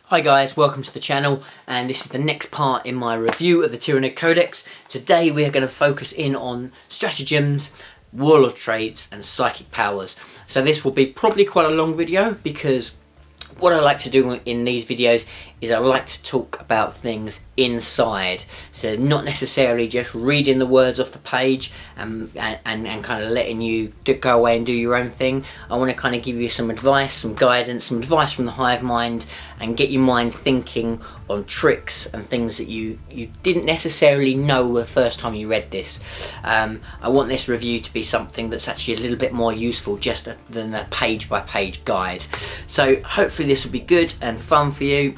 Hi guys, welcome to the channel, and this is the next part in my review of the Tyranid Codex. Today we are going to focus in on stratagems, warlord traits and psychic powers. So this will be probably quite a long video because what I like to do in these videos is I like to talk about things inside, so not necessarily just reading the words off the page and kind of letting you go away and do your own thing. I want to kind of give you some advice, some guidance, some advice from the hive mind, and get your mind thinking on tricks and things that you didn't necessarily know the first time you read this. I want this review to be something that's actually a little bit more useful just than a page by page guide. So hopefully this will be good and fun for you.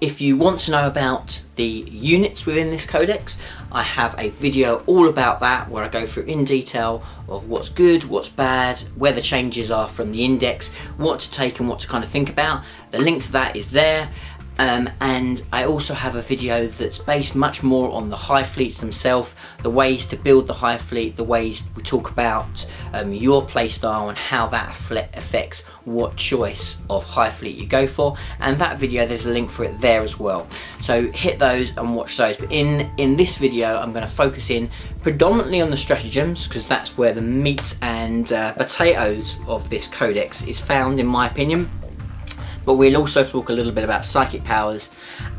If you want to know about the units within this codex, I have a video all about that where I go through in detail of what's good, what's bad, where the changes are from the index, what to take and what to kind of think about. The link to that is there. And I also have a video that's based much more on the hive fleets themselves, the ways to build the hive fleet, the ways we talk about your playstyle and how that affects what choice of hive fleet you go for. And that video, there's a link for it there as well. So hit those and watch those. But in this video, I'm going to focus in predominantly on the stratagems because that's where the meat and potatoes of this codex is found, in my opinion. But we'll also talk a little bit about psychic powers,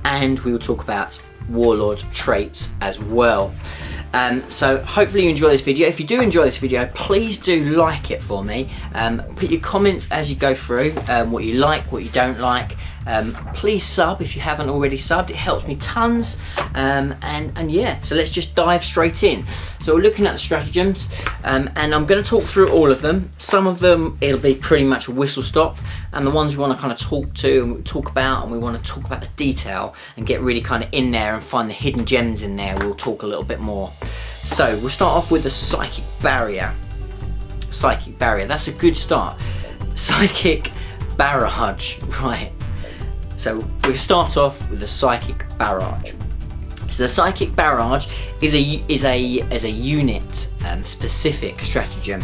and we will talk about warlord traits as well. So hopefully you enjoy this video. If you do enjoy this video, please do like it for me. Put your comments as you go through, what you like, what you don't like. Please sub if you haven't already subbed, it helps me tons. And yeah, so let's just dive straight in. So we're looking at the stratagems, and I'm going to talk through all of them. Some of them it'll be pretty much a whistle stop, and the ones we want to kind of talk to and talk about, and we want to talk about the detail and get really kind of in there and find the hidden gems in there, we'll talk a little bit more. So we'll start off with the psychic barrier. Psychic barrier, that's a good start. Psychic barrage, right. So we'll start off with the psychic barrage. So the psychic barrage is a unit specific stratagem,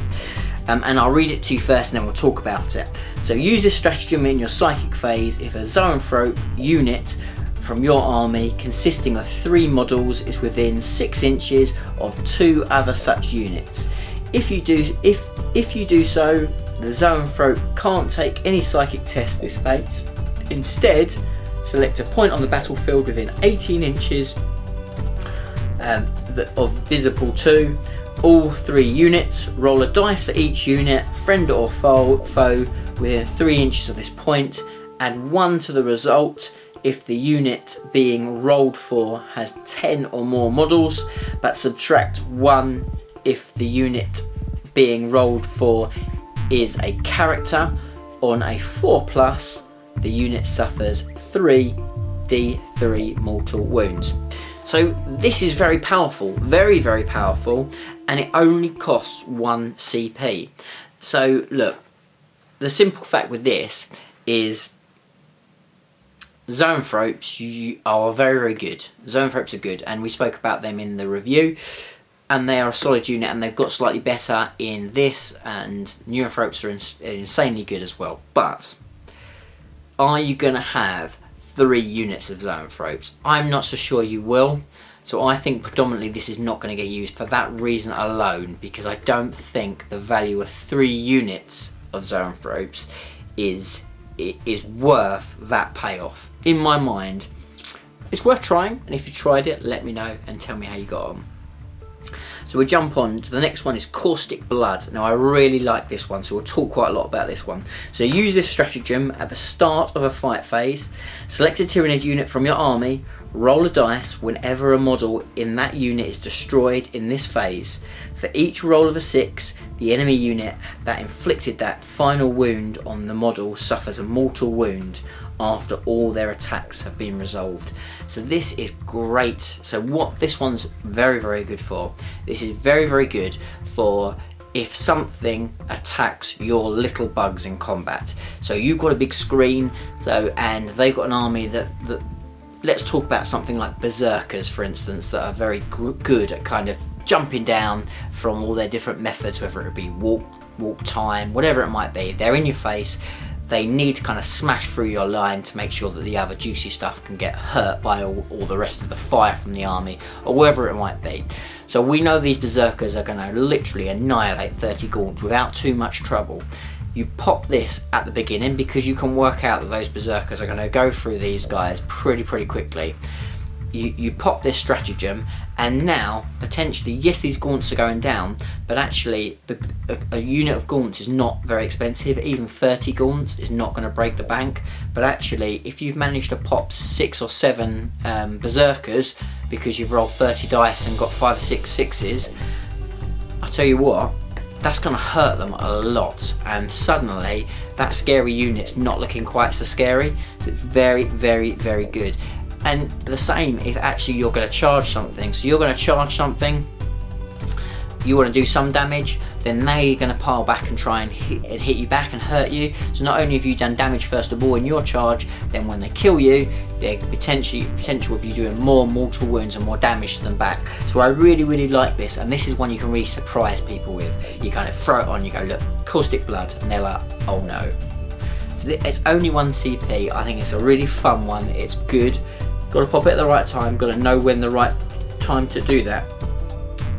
and I'll read it to you first and then we'll talk about it. So use this stratagem in your psychic phase if a zoanthrope unit from your army consisting of 3 models is within 6 inches of 2 other such units. If you do so, the zoanthrope can't take any psychic tests this phase. Instead, select a point on the battlefield within 18 inches of visible to all 3 units. Roll a dice for each unit, friend or foe, within 3 inches of this point. Add 1 to the result if the unit being rolled for has 10 or more models, but subtract 1 if the unit being rolled for is a character. On a 4+, the unit suffers 3d3 mortal wounds. So this is very powerful, very, very powerful, and it only costs 1 CP. So look, the simple fact with this is zoanthropes are very, very good. Zoanthropes are good, and we spoke about them in the review, and they are a solid unit, and they've got slightly better in this, and neurothropes are insanely good as well. But are you going to have 3 units of zoanthropes? I'm not so sure you will. So I think predominantly this is not going to get used for that reason alone, because I don't think the value of 3 units of zoanthropes is worth that payoff. In my mind, it's worth trying, and if you tried it, let me know and tell me how you got on. So we jump on to the next one, is Caustic Blood. Now I really like this one, so we'll talk quite a lot about this one. So use this stratagem at the start of a fight phase. Select a Tyranid unit from your army, roll a dice whenever a model in that unit is destroyed in this phase. For each roll of a 6, the enemy unit that inflicted that final wound on the model suffers a mortal wound after all their attacks have been resolved. So this is great. So what this one's very, very good for, this is very, very good for if something attacks your little bugs in combat. So you've got a big screen, and they've got an army that let's talk about something like Berserkers, for instance, that are very good at kind of jumping down from all their different methods, whether it be warp time, whatever it might be. They're in your face. They need to kind of smash through your line to make sure that the other juicy stuff can get hurt by all the rest of the fire from the army, or wherever it might be. So we know these Berserkers are going to literally annihilate 30 gaunts without too much trouble. You pop this at the beginning because you can work out that those Berserkers are going to go through these guys pretty quickly. You pop this stratagem, and now potentially, yes, these gaunts are going down, but actually a unit of gaunts is not very expensive. Even 30 gaunts is not going to break the bank. But actually, if you've managed to pop 6 or 7 Berserkers because you've rolled 30 dice and got 5 or 6 sixes, I tell you what, that's going to hurt them a lot, and suddenly that scary unit's not looking quite so scary. So it's very good. And the same if actually you're going to charge something. So you're going to charge something, you want to do some damage, then they're going to pile back and try and hit you back and hurt you. So not only have you done damage first of all in your charge, then when they kill you, there's potential of you doing more mortal wounds and more damage to them back. So I really like this, and this is one you can really surprise people with. You kind of throw it on, you go, look, caustic blood, and they're like, oh no. So it's only 1 CP. I think it's a really fun one. It's good. Got to pop it at the right time, got to know when the right time to do that.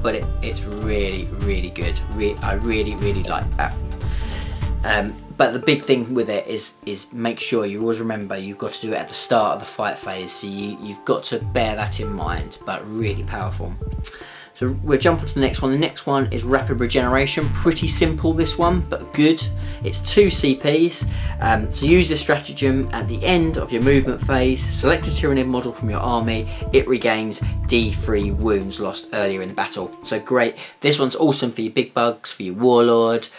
But it's really good. I really like that. But the big thing with it is make sure you always remember you've got to do it at the start of the fight phase. So you've got to bear that in mind, but really powerful. So we'll jump on to the next one. The next one is Rapid Regeneration. Pretty simple, this one, but good. It's 2 CPs. So use this stratagem at the end of your movement phase. Select a Tyranid model from your army. It regains D3 wounds lost earlier in the battle. So great. This one's awesome for your big bugs, for your Warlord,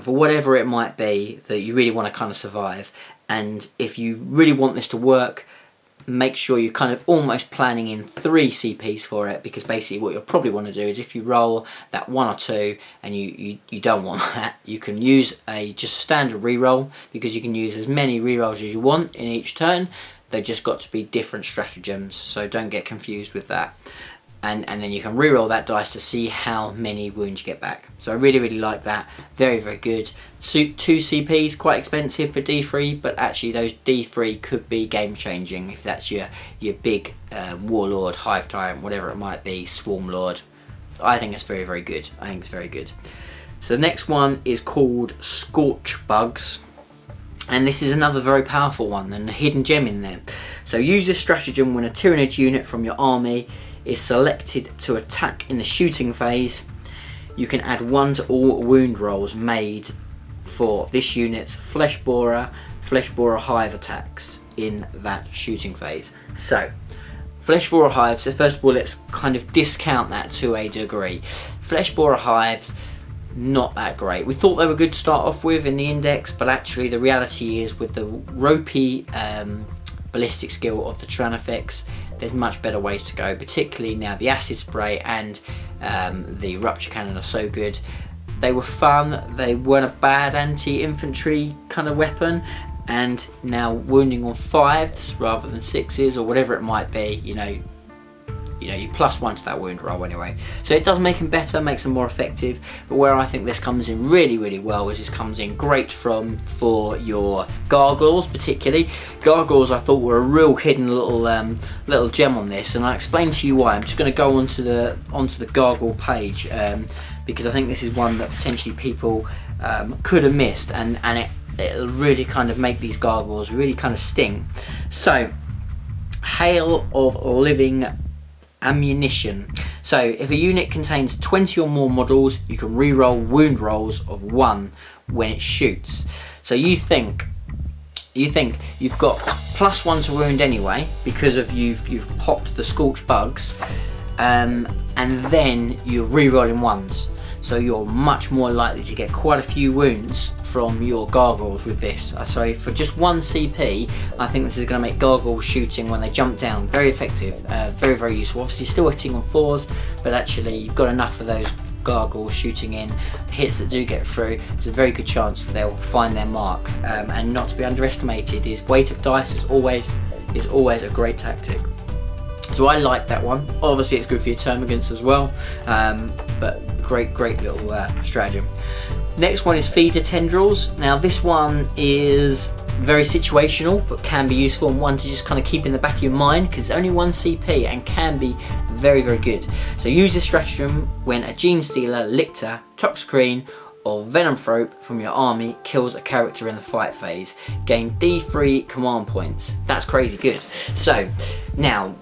for whatever it might be that you really want to kind of survive. And if you really want this to work, make sure you're kind of almost planning in 3 CPs for it, because basically what you'll probably want to do is if you roll that 1 or 2 and you don't want that, you can use just a standard reroll, because you can use as many rerolls as you want in each turn. They've just got to be different stratagems, so don't get confused with that. And then you can reroll that dice to see how many wounds you get back. So I really like that. Very good. 2 CPs, quite expensive for D3, but actually those D3 could be game changing if that's your big Warlord, Hive Tyrant, whatever it might be, Swarm Lord. I think it's very good. I think it's very good. So the next one is called Scorched Bugs. And this is another very powerful one, and a hidden gem in there. So use this stratagem when a Tyranid unit from your army is selected to attack in the shooting phase. You can add 1 to all wound rolls made for this unit's flesh borer hive attacks in that shooting phase. So flesh borer hives, so first of all let's kind of discount that to a degree. Flesh borer hives, not that great. We thought they were good to start off with in the index, but actually the reality is with the ropey ballistic skill of the Tyranid, there's much better ways to go, particularly now the acid spray and the rupture cannon are so good. They were fun, they weren't a bad anti-infantry kind of weapon, and now wounding on 5s rather than 6s or whatever it might be, you know, you +1 to that wound roll anyway. So it does make them better, makes them more effective. But where I think this comes in really well is this comes in great for your gargoyles, particularly. Gargoyles I thought were a real hidden little gem on this, and I'll explain to you why. I'm just going to go onto the gargoyle page because I think this is one that potentially people could have missed, and it'll really kind of make these gargoyles really kind of sting. So, Hail of Living Ammunition. So if a unit contains 20 or more models, you can reroll wound rolls of 1 when it shoots. So you think you've got +1 to wound anyway because of you've popped the Scorched Bugs, and then you're rerolling 1s. So you're much more likely to get quite a few wounds from your gargoyles with this. So for just 1 CP, I think this is going to make gargoyle shooting when they jump down very effective, very useful. Obviously still hitting on 4s, but actually you've got enough of those gargoyles shooting in. Hits that do get through, there's a very good chance that they'll find their mark. And not to be underestimated is weight of dice is always a great tactic. So I like that one. Obviously it's good for your termagants as well, but great little stratagem. Next one is feeder tendrils. Now this one is very situational, but can be useful, and one to just kind of keep in the back of your mind because it's only 1 CP and can be very good. So use this stratagem when a Gene Stealer, Lictor, Toxicrene or Venomthrope from your army kills a character in the fight phase. Gain D3 command points. That's crazy good. So now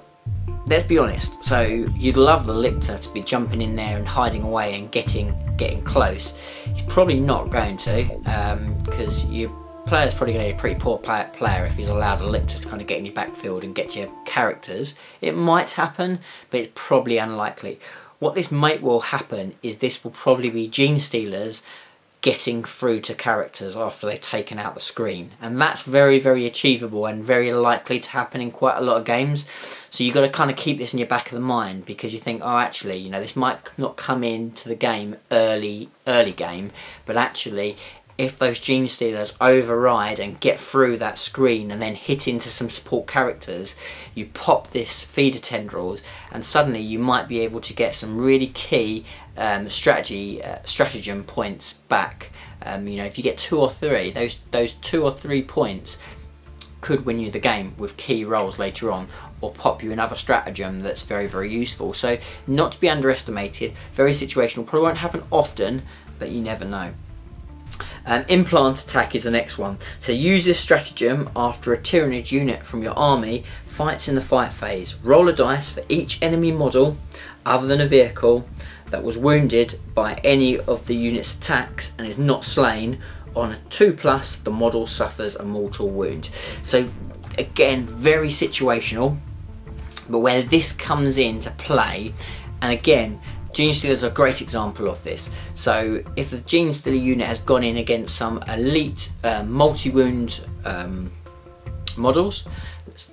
let's be honest, so you'd love the Lictor to be jumping in there and hiding away and getting close. He's probably not going to, because your player's probably going to be a pretty poor player if he's allowed a Lictor to kind of get in your backfield and get your characters. It might happen, but it's probably unlikely. What this might well happen is this will probably be Gene Stealers getting through to characters after they've taken out the screen, and that's very achievable and very likely to happen in quite a lot of games. So you've got to kind of keep this in your back of the mind, because you think, oh, actually, you know, this might not come into the game early game, but actually if those Gene Stealers override and get through that screen and then hit into some support characters, you pop this feeder tendrils and suddenly you might be able to get some really key stratagem points back. You know, if you get 2 or 3, those 2 or 3 points could win you the game with key rolls later on, or pop you another stratagem that's very useful. So not to be underestimated, very situational, probably won't happen often, but you never know. Implant attack is the next one. So use this stratagem after a Tyranid unit from your army fights in the fight phase. Roll a dice for each enemy model other than a vehicle that was wounded by any of the unit's attacks and is not slain. On a 2+, the model suffers a mortal wound. So again, very situational, but where this comes into play, and again, Gene Stealer is a great example of this. So if the Gene Stealer unit has gone in against some elite multi-wound models,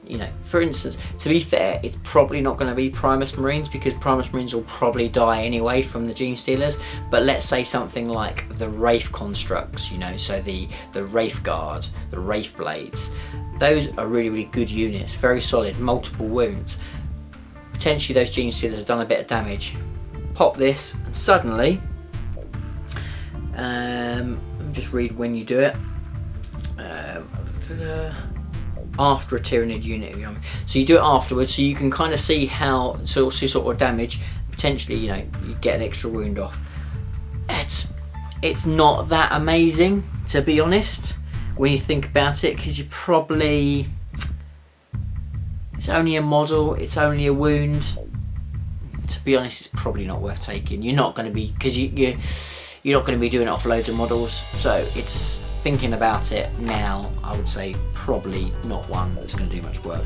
you know, for instance, to be fair, it's probably not going to be Primus Marines, because Primus Marines will probably die anyway from the Gene Stealers. But let's say something like the Wraith constructs, you know, so the Wraith Guard, the Wraith Blades, those are really good units, very solid, multiple wounds. Potentially those Gene Stealers have done a bit of damage. Pop this and suddenly, let me just read when you do it, after a Tyranid unit, so you do it afterwards, so you can kind of see how sort of damage, potentially, you know, you get an extra wound off. It's not that amazing, to be honest, when you think about it, because you probably, it's only a model, it's only a wound. To be honest, it's probably not worth taking. You're not going to be, because you're not going to be doing it off loads of models. So it's, thinking about it now, I would say probably not one that's going to do much work.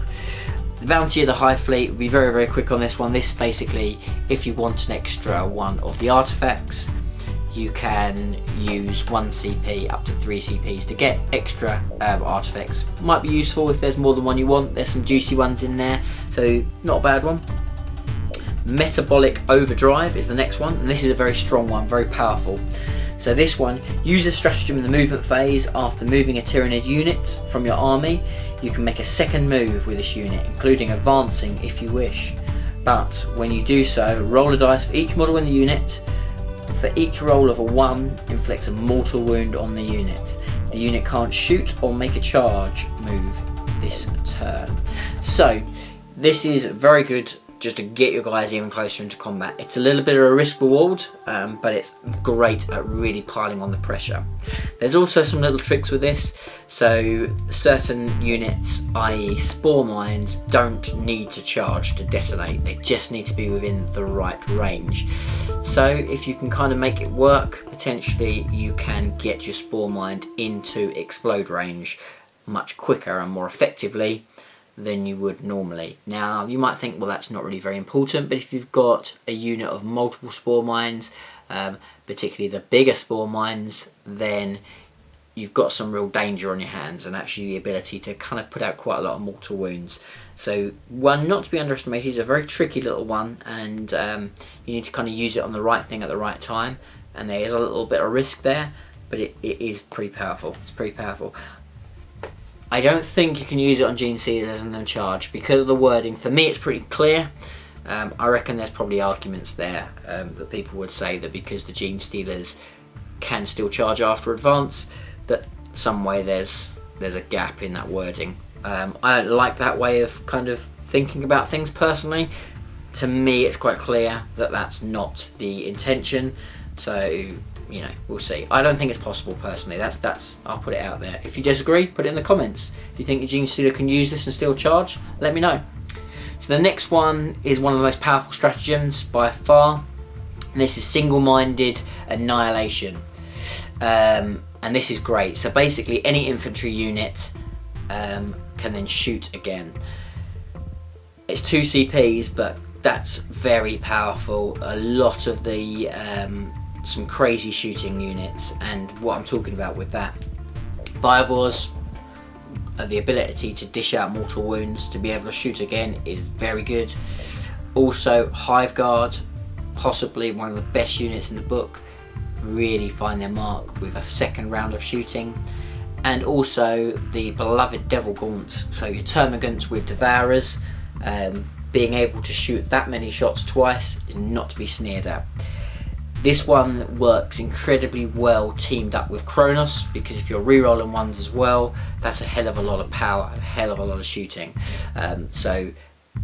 The bounty of the Hive fleet will be very quick on this one. This basically, if you want an extra one of the artifacts, you can use 1 CP up to 3 CPs to get extra artifacts. Might be useful if there's more than one you want. There's some juicy ones in there, so not a bad one. Metabolic Overdrive is the next one, and this is a very strong one, very powerful. So this one, use a stratagem in the movement phase. After moving a Tyranid unit from your army, you can make a second move with this unit, including advancing if you wish. But when you do so, roll a dice for each model in the unit. For each roll of a 1, inflicts a mortal wound on the unit. The unit can't shoot or make a charge move this turn. So this is very good just to get your guys even closer into combat. It's a little bit of a risk reward, but it's great at really piling on the pressure. There's also some little tricks with this. So certain units, i.e. spore mines, don't need to charge to detonate. They just need to be within the right range. So if you can kind of make it work, potentially you can get your spore mine into explode range much quicker and more effectively than you would normally. Now you might think, well, that's not really very important, but if you've got a unit of multiple spore mines, particularly the bigger spore mines, then you've got some real danger on your hands, and actually the ability to kind of put out quite a lot of mortal wounds. So one not to be underestimated, is a very tricky little one, and you need to kind of use it on the right thing at the right time, and there is a little bit of risk there, but it is pretty powerful. It's pretty powerful. I don't think you can use it on Gene Stealers and then charge because of the wording. For me, it's pretty clear. I reckon there's probably arguments there that people would say that because the Gene Stealers can still charge after advance, that some way there's a gap in that wording. I don't like that way of kind of thinking about things personally. To me, it's quite clear that that's not the intention. So, you know, we'll see. I don't think it's possible personally. That's I'll put it out there. If you disagree, put it in the comments. If you think the Gene Stealer can use this and still charge, let me know. So the next one is one of the most powerful stratagems by far. And this is single-minded annihilation. And this is great. So basically any infantry unit can then shoot again. It's 2 CPs, but that's very powerful. A lot of the some crazy shooting units, and what I'm talking about with that, Bivors, the ability to dish out mortal wounds to be able to shoot again is very good. Also Hive Guard, possibly one of the best units in the book, really find their mark with a second round of shooting. And also the beloved Devil Gaunts, so your Termagants with Devourers, being able to shoot that many shots twice is not to be sneered at. This one works incredibly well teamed up with Kronos, because if you're re-rolling ones as well, that's a hell of a lot of power, a hell of a lot of shooting. So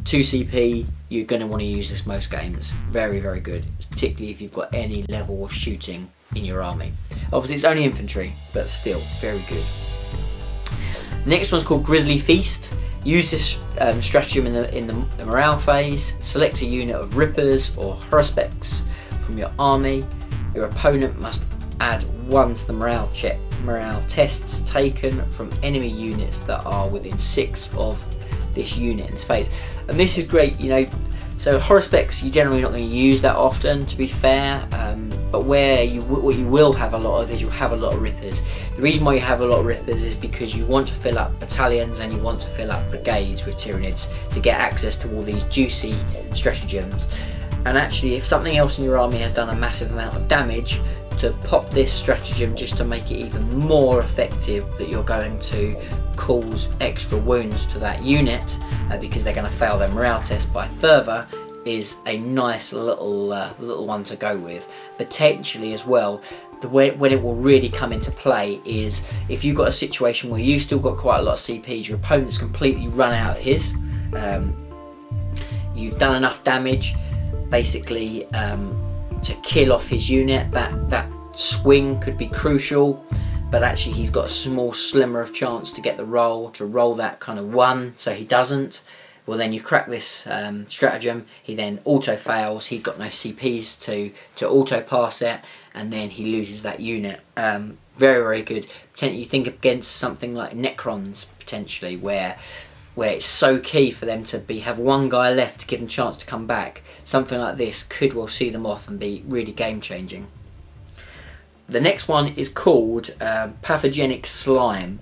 2 CP, you're going to want to use this most games. Very, very good, particularly if you've got any level of shooting in your army. Obviously it's only infantry, but still very good. Next one's called Grisly Feast. Use this stratagem in the morale phase. Select a unit of Rippers or Haruspecs from your army. Your opponent must add 1 to the morale tests taken from enemy units that are within 6 of this unit in this phase. And this is great, you know. So Haruspecs you're generally not going to use that often, to be fair, but what you will have a lot of is you'll have a lot of Rippers. The reason why you have a lot of Rippers is because you want to fill up battalions and you want to fill up brigades with Tyranids to get access to all these juicy stratagems. And actually, if something else in your army has done a massive amount of damage, to pop this stratagem just to make it even more effective, that you're going to cause extra wounds to that unit because they're going to fail their morale test by further, is a nice little one to go with. Potentially as well, when it will really come into play is if you've got a situation where you've still got quite a lot of CPs, your opponent's completely run out of his, you've done enough damage basically to kill off his unit. That swing could be crucial, but actually he's got a small slimmer of chance to get the roll, to roll that kind of 1, so he doesn't. Well, then you crack this stratagem, he then auto fails, he's got no CPs to auto pass it, and then he loses that unit. Very, very good. You think against something like Necrons, potentially, where it's so key for them to have 1 guy left to give them a chance to come back. Something like this could well see them off and be really game changing. The next one is called Pathogenic Slime.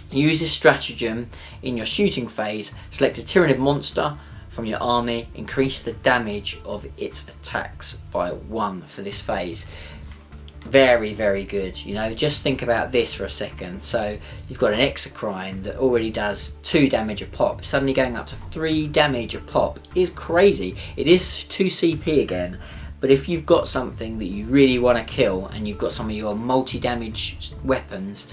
Use this stratagem in your shooting phase. Select a Tyranid monster from your army. Increase the damage of its attacks by 1 for this phase. Very, very good. You know, just think about this for a second. So you've got an Exocrine that already does 2 damage a pop. Suddenly going up to 3 damage a pop is crazy. It is 2 CP again, but if you've got something that you really want to kill and you've got some of your multi-damage weapons,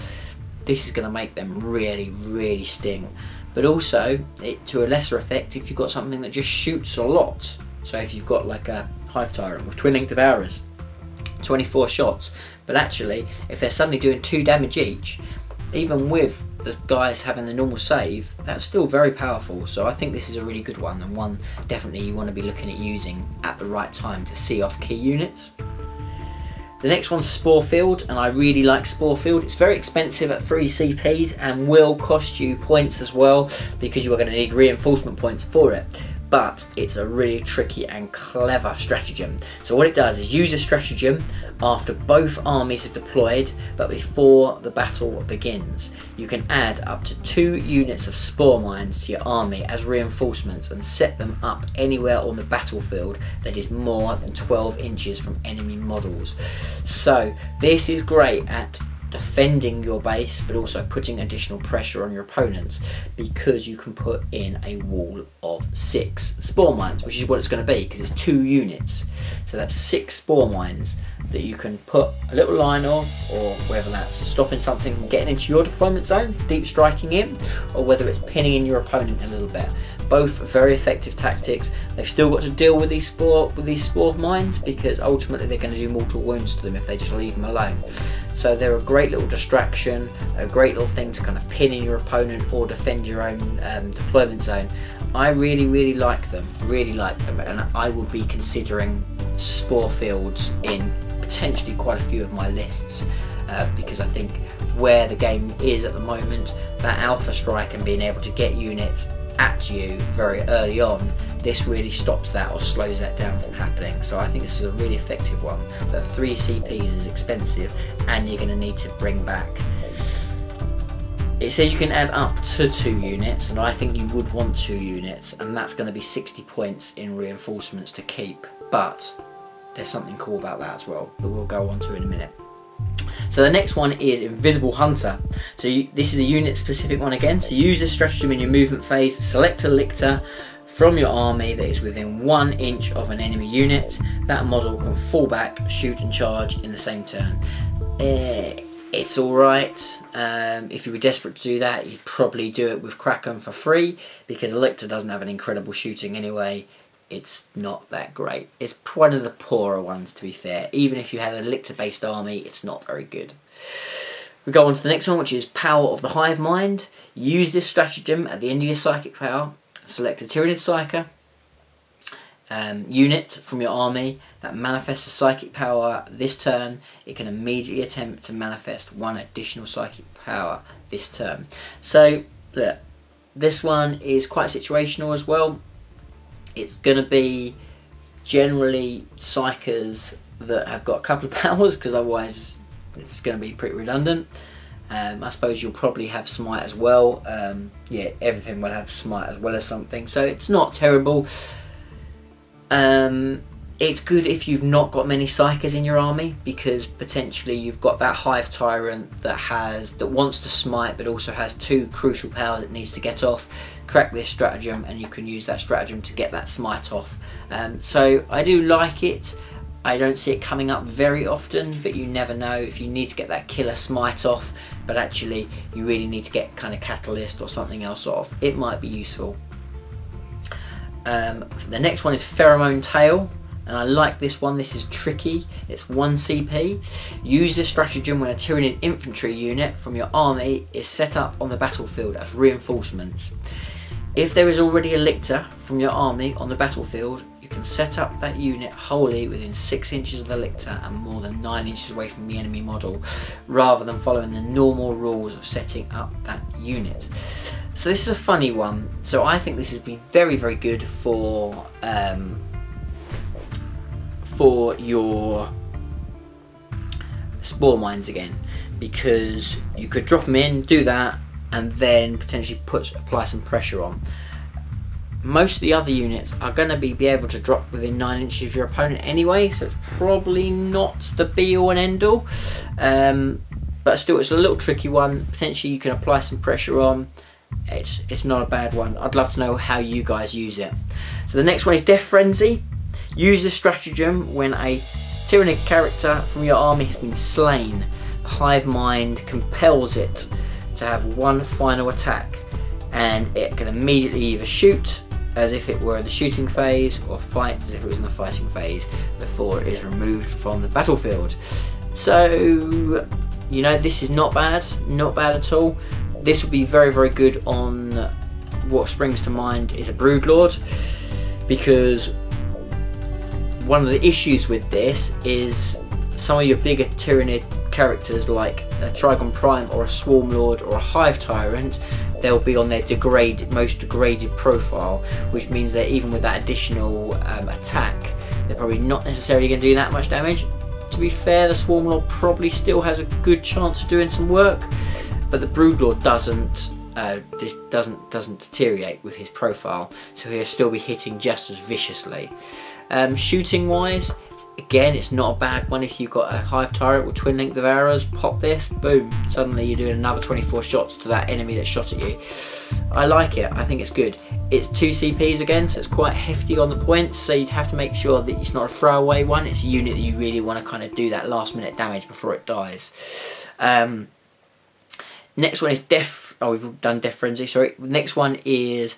this is going to make them really, really sting. But also, to a lesser effect, if you've got something that just shoots a lot. So if you've got like a Hive Tyrant with Twin Link Devourers, 24 shots, but actually if they're suddenly doing 2 damage each, even with the guys having the normal save, that's still very powerful. So I think this is a really good one, and one definitely you want to be looking at using at the right time to see off key units. The next one's Sporefield, and I really like Sporefield. It's very expensive at 3 CPs and will cost you points as well, because you are going to need reinforcement points for it. But it's a really tricky and clever stratagem. So what it does is use a stratagem after both armies have deployed, but before the battle begins. You can add up to 2 units of spore mines to your army as reinforcements and set them up anywhere on the battlefield that is more than 12 inches from enemy models. So this is great at defending your base, but also putting additional pressure on your opponents, because you can put in a wall of 6 spore mines, which is what it's going to be, because it's 2 units. So that's 6 spore mines that you can put a little line on, or whether that's stopping something from getting into your deployment zone, deep striking in, or whether it's pinning in your opponent a little bit. Both very effective tactics. They've still got to deal with these spore mines, because ultimately they're going to do mortal wounds to them if they just leave them alone. So they're a great little distraction, a great little thing to kind of pin in your opponent or defend your own deployment zone. I really like them, and I will be considering spore fields in potentially quite a few of my lists, because I think where the game is at the moment, that alpha strike and being able to get units at you very early on, this really stops that or slows that down from happening. So I think this is a really effective one. But 3 CPs is expensive, and you're going to need to bring back, it says you can add up to 2 units, and I think you would want 2 units, and that's going to be 60 points in reinforcements to keep. But there's something cool about that as well that we'll go on to in a minute. So the next one is Invisible Hunter. So this is a unit specific one again. So use this stratagem in your movement phase. Select a lictor from your army that is within 1 inch of an enemy unit. That model can fall back, shoot and charge in the same turn. It's alright. If you were desperate to do that, you'd probably do it with Kraken for free, because a lictor doesn't have an incredible shooting anyway. It's not that great. It's one of the poorer ones, to be fair. Even if you had a lictor based army, it's not very good. We go on to the next one, which is Power of the Hive Mind. Use this stratagem at the end of your psychic power. Select a Tyranid psyker unit from your army that manifests a psychic power this turn. It can immediately attempt to manifest 1 additional psychic power this turn. So look, this one is quite situational as well. It's going to be generally psykers that have got a couple of powers, because otherwise it's going to be pretty redundant. I suppose you'll probably have smite as well. Yeah, everything will have smite as well as something, so it's not terrible. It's good if you've not got many psykers in your army, because potentially you've got that Hive Tyrant that wants to smite, but also has 2 crucial powers it needs to get off. Crack this stratagem, and you can use that stratagem to get that smite off. So I do like it. I don't see it coming up very often, but you never know if you need to get that killer smite off, but actually you really need to get kind of catalyst or something else off. It might be useful. The next one is Pheromone Tail, and I like this one. This is tricky. It's 1 CP. Use this stratagem when a Tyranid infantry unit from your army is set up on the battlefield as reinforcements. If there is already a lictor from your army on the battlefield, you can set up that unit wholly within 6 inches of the lictor and more than 9 inches away from the enemy model, rather than following the normal rules of setting up that unit. So this is a funny one. So I think this has been very good for your spore mines again, because you could drop them in, do that, and then potentially apply some pressure on. Most of the other units are going to be able to drop within 9 inches of your opponent anyway, so it's probably not the be all and end all. But still, it's a little tricky one. Potentially you can apply some pressure on. It's not a bad one. I'd love to know how you guys use it. So the next one is Death Frenzy. Use this stratagem when a Tyranid character from your army has been slain. The Hive Mind compels it to have 1 final attack, and it can immediately either shoot as if it were in the shooting phase, or fight as if it was in the fighting phase before it is removed from the battlefield. So, you know, this is not bad at all. This would be very good on, what springs to mind is a Broodlord, because one of the issues with this is some of your bigger Tyranid characters like a Trigon Prime or a Swarm Lord or a Hive Tyrant, they'll be on their most degraded profile, which means that even with that additional attack, they're probably not necessarily going to do that much damage. To be fair, the Swarm Lord probably still has a good chance of doing some work, but the Broodlord doesn't deteriorate with his profile, so he'll still be hitting just as viciously. Shooting wise, Again, it's not a bad one if you've got a Hive turret with twin link devourers. Pop this, boom, suddenly you're doing another 24 shots to that enemy that shot at you. I like it, I think it's good. It's 2 CPs again, so it's quite hefty on the points, so you'd have to make sure that it's not a throwaway one. It's a unit that you really want to kind of do that last minute damage before it dies. Next one is we've done Death Frenzy, sorry. Next one is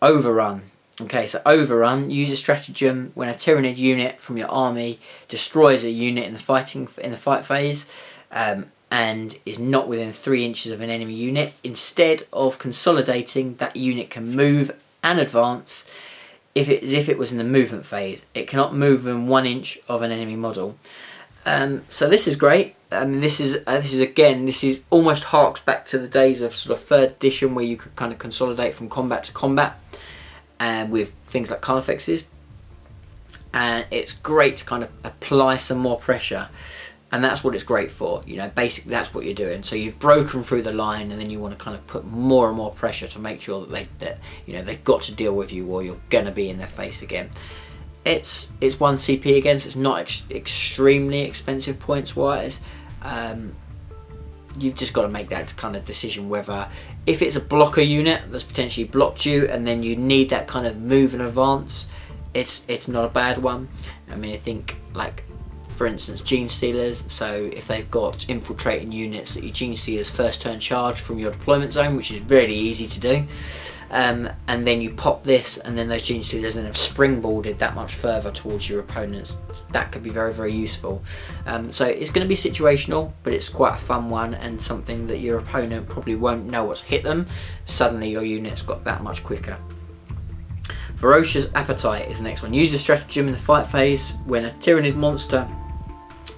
Overrun. Okay, so Overrun, use a stratagem when a Tyranid unit from your army destroys a unit in the fight phase, and is not within 3 inches of an enemy unit. Instead of consolidating, that unit can move and advance as if it was in the movement phase. It cannot move within 1 inch of an enemy model. So this is great. I mean, this is almost harks back to the days of sort of 3rd edition, where you could kind of consolidate from combat to combat, and with things like carnifexes, and it's great to kind of apply some more pressure, and that's what it's great for. You know, basically that's what you're doing. So you've broken through the line, and then you want to kind of put more and more pressure to make sure that they've got to deal with you, or you're gonna be in their face again. It's 1 CP again, so it's not extremely expensive points wise. You've just got to make that kind of decision whether, if it's a blocker unit that's potentially blocked you and then you need that kind of move and advance, it's not a bad one. I mean, I think, like, for instance, Gene Stealers, so if they've got infiltrating units that you Gene Stealers first turn charge from your deployment zone, which is really easy to do, and then you pop this, and then those Gene Stealers then have springboarded that much further towards your opponents. That could be very, very useful. So it's going to be situational, but it's quite a fun one, and something that your opponent probably won't know what's hit them. Suddenly your unit's got that much quicker. Ferocious Appetite is the next one. Use a stratagem in the fight phase when a Tyranid monster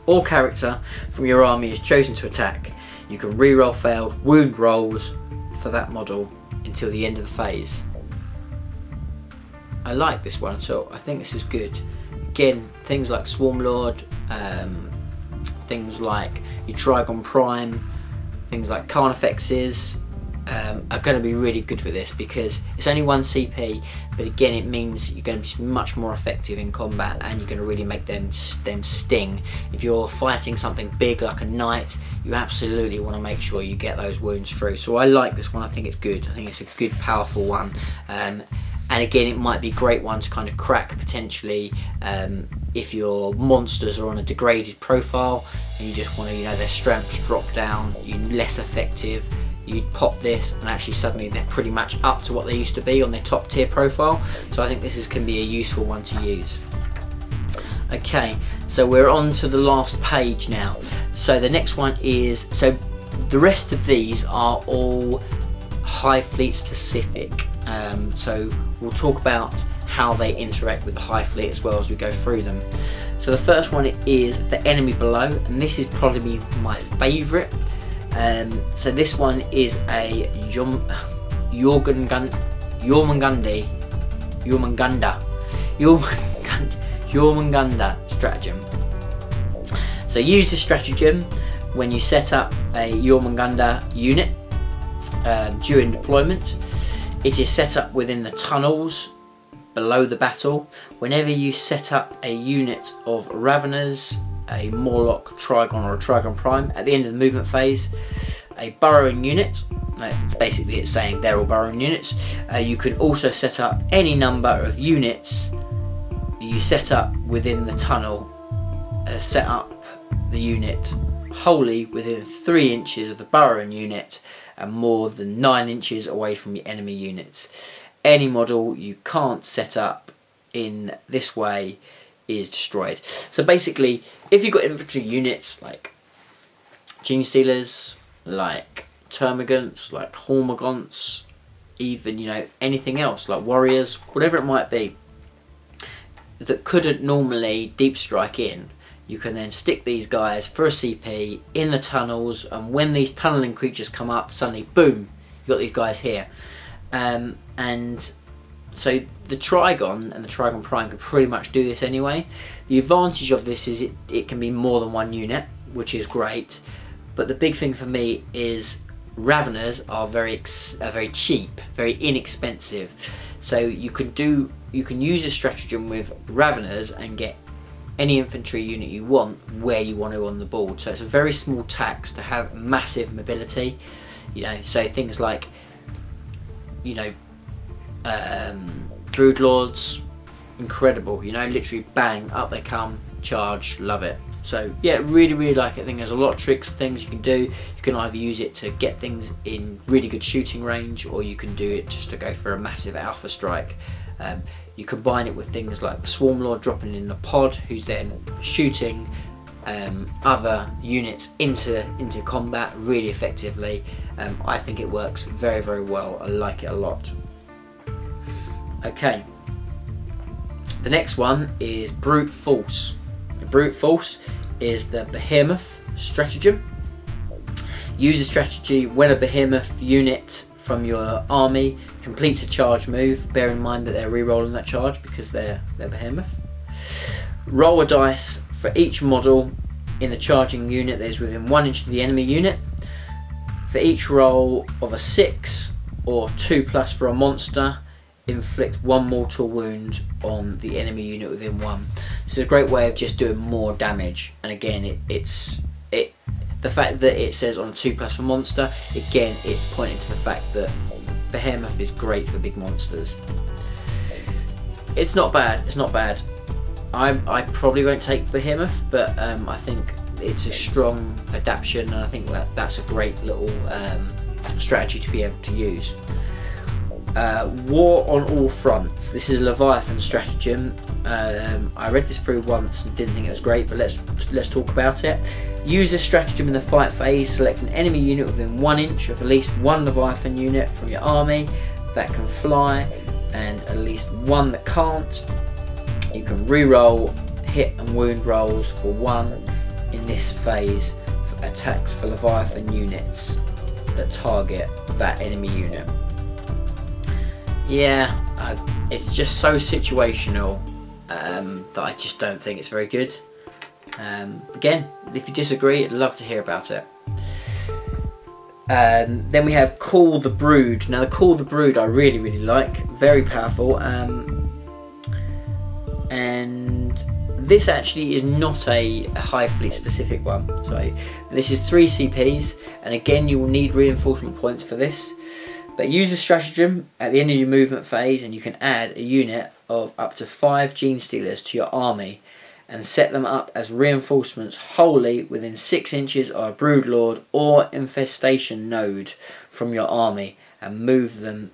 or character from your army is chosen to attack. You can reroll failed wound rolls for that model until the end of the phase. I like this one, so I think this is good. Again, things like Swarmlord, things like your Trigon Prime, things like Carnifexes are going to be really good for this, because it's only 1 CP, but again it means you're going to be much more effective in combat, and you're going to really make them sting. If you're fighting something big like a knight, you absolutely want to make sure you get those wounds through. So I like this one, I think it's good. I think it's a good, powerful one. And again, it might be a great one to kind of crack potentially if your monsters are on a degraded profile and you just want to, their strengths drop down, you're less effective. You'd pop this, and actually suddenly they're pretty much up to what they used to be on their top tier profile. So I think this can be a useful one to use. Okay, so we're on to the last page now. So the next one is, so the rest of these are all Hive Fleet specific. So we'll talk about how they interact with the Hive Fleet as well as we go through them. So the first one is the enemy below, and this is probably my favourite. So this one is a Jormungandr stratagem. So use this stratagem when you set up a Jormungandr unit during deployment. It is set up within the tunnels below the battle. Whenever you set up a unit of Raveners, a Morlock, Trigon or a Trigon Prime at the end of the movement phase, a burrowing unit, it's saying they're all burrowing units. You can also set up any number of units you set up within the tunnel, set up the unit wholly within 3 inches of the burrowing unit and more than 9 inches away from your enemy units. Any model you can't set up in this way is destroyed. So basically, if you've got infantry units like Gene Stealers, like Termagants, like Hormagaunts, even anything else like warriors, whatever it might be, that couldn't normally deep strike in, you can then stick these guys for a CP in the tunnels, and when these tunneling creatures come up, suddenly boom, you've got these guys here. And so the Trigon and the Trigon Prime can pretty much do this anyway. The advantage of this is it can be more than 1 unit, which is great. But the big thing for me is Raveners are very cheap, very inexpensive. So you can use a stratagem with Raveners and get any infantry unit you want where you want to on the board. So it's a very small tax to have massive mobility. You know, so things like, you know, Brood Lords, incredible. You know, literally bang, up they come, charge, love it. So yeah, really like it. I think there's a lot of tricks, things you can do. You can either use it to get things in really good shooting range, or you can do it just to go for a massive alpha strike. You combine it with things like the Swarm Lord dropping in a pod, who's then shooting other units into combat really effectively. I think it works very well. I like it a lot. Okay, the next one is Brute Force. The Brute Force is the Behemoth stratagem. Use the strategy when a Behemoth unit from your army completes a charge move. Bear in mind that they're re-rolling that charge because they're Behemoth. Roll a dice for each model in the charging unit that is within 1 inch of the enemy unit. For each roll of a 6 or 2+ for a monster, inflict 1 mortal wound on the enemy unit within 1. So it's a great way of just doing more damage. And again, the fact that it says on a 2+ for monster, again, it's pointing to the fact that Behemoth is great for big monsters. It's not bad. It's not bad. I probably won't take Behemoth, but I think it's a strong adaptation, and I think that's a great little strategy to be able to use. War on all fronts. This is a Leviathan stratagem. I read this through once and didn't think it was great, but let's talk about it. Use this stratagem in the fight phase. Select an enemy unit within 1 inch of at least 1 Leviathan unit from your army that can fly, and at least 1 that can't. You can re-roll hit and wound rolls for 1 in this phase for attacks for Leviathan units that target that enemy unit. Yeah, it's just so situational that I just don't think it's very good. Again, if you disagree, I'd love to hear about it. Then we have Call the Brood. Now the Call the Brood I really like, very powerful, and this actually is not a Hive fleet specific one. So this is 3 CPs, and again you will need reinforcement points for this. But use a stratagem at the end of your movement phase, and you can add a unit of up to 5 Gene Stealers to your army and set them up as reinforcements wholly within 6 inches of a Brood Lord or infestation node from your army, and move them